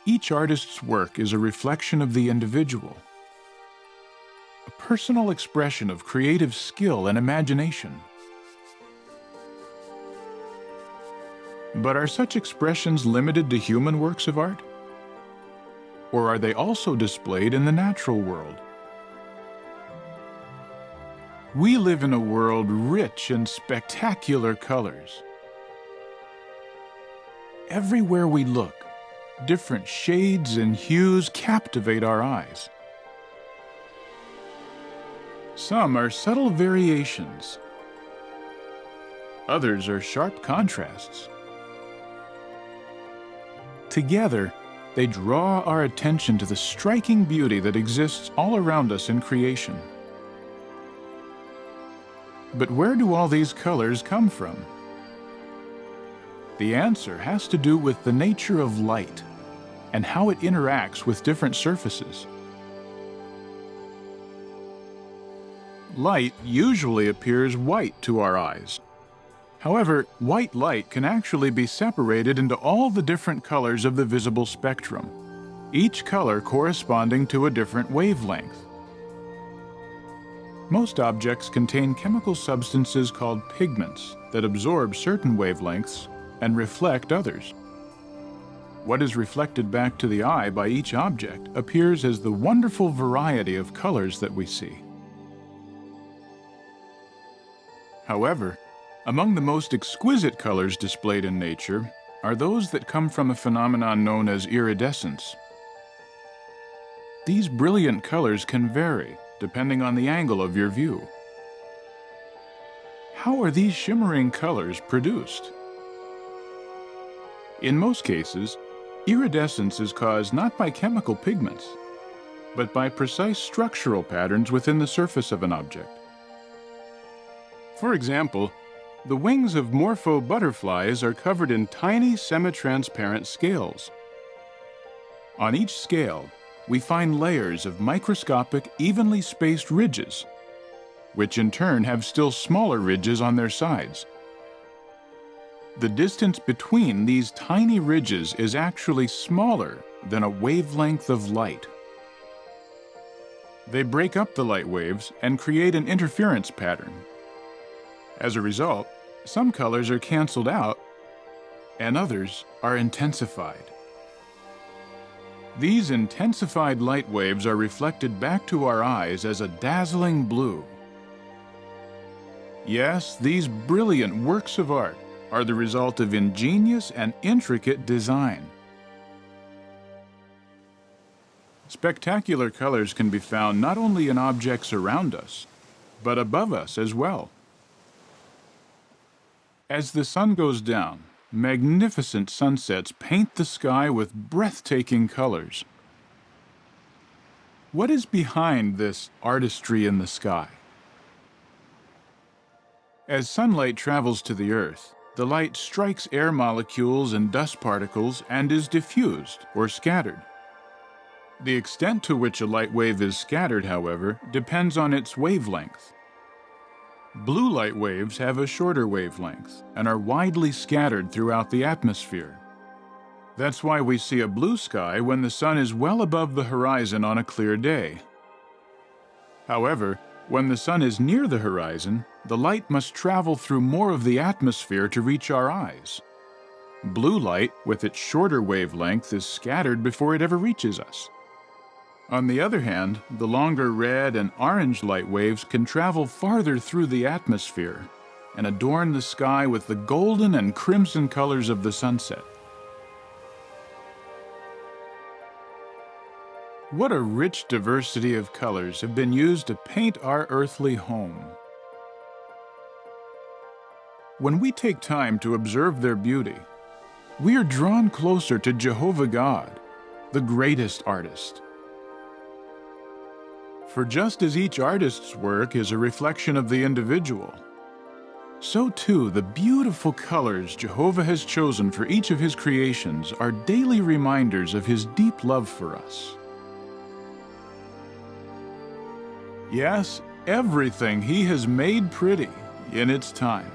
Each artist's work is a reflection of the individual, a personal expression of creative skill and imagination. But are such expressions limited to human works of art? Or are they also displayed in the natural world? We live in a world rich in spectacular colors. Everywhere we look, different shades and hues captivate our eyes. Some are subtle variations. Others are sharp contrasts. Together, they draw our attention to the striking beauty that exists all around us in creation. But where do all these colors come from? The answer has to do with the nature of light and how it interacts with different surfaces. Light usually appears white to our eyes. However, white light can actually be separated into all the different colors of the visible spectrum, each color corresponding to a different wavelength. Most objects contain chemical substances called pigments that absorb certain wavelengths and reflect others. What is reflected back to the eye by each object appears as the wonderful variety of colors that we see. However, among the most exquisite colors displayed in nature are those that come from a phenomenon known as iridescence. These brilliant colors can vary depending on the angle of your view. How are these shimmering colors produced? In most cases, iridescence is caused not by chemical pigments, but by precise structural patterns within the surface of an object. For example, the wings of morpho butterflies are covered in tiny semi-transparent scales. On each scale, we find layers of microscopic, evenly spaced ridges, which in turn have still smaller ridges on their sides. The distance between these tiny ridges is actually smaller than a wavelength of light. They break up the light waves and create an interference pattern. As a result, some colors are canceled out and others are intensified. These intensified light waves are reflected back to our eyes as a dazzling blue. Yes, these brilliant works of art are the result of ingenious and intricate design. Spectacular colors can be found not only in objects around us, but above us as well. As the sun goes down, magnificent sunsets paint the sky with breathtaking colors. What is behind this artistry in the sky? As sunlight travels to the Earth, the light strikes air molecules and dust particles and is diffused or scattered. The extent to which a light wave is scattered, however, depends on its wavelength. Blue light waves have a shorter wavelength and are widely scattered throughout the atmosphere. That's why we see a blue sky when the sun is well above the horizon on a clear day. However, when the sun is near the horizon, the light must travel through more of the atmosphere to reach our eyes. Blue light, with its shorter wavelength, is scattered before it ever reaches us. On the other hand, the longer red and orange light waves can travel farther through the atmosphere and adorn the sky with the golden and crimson colors of the sunset. What a rich diversity of colors have been used to paint our earthly home. When we take time to observe their beauty, we are drawn closer to Jehovah God, the greatest artist. For just as each artist's work is a reflection of the individual, so too the beautiful colors Jehovah has chosen for each of his creations are daily reminders of his deep love for us. Yes, everything he has made pretty in its time.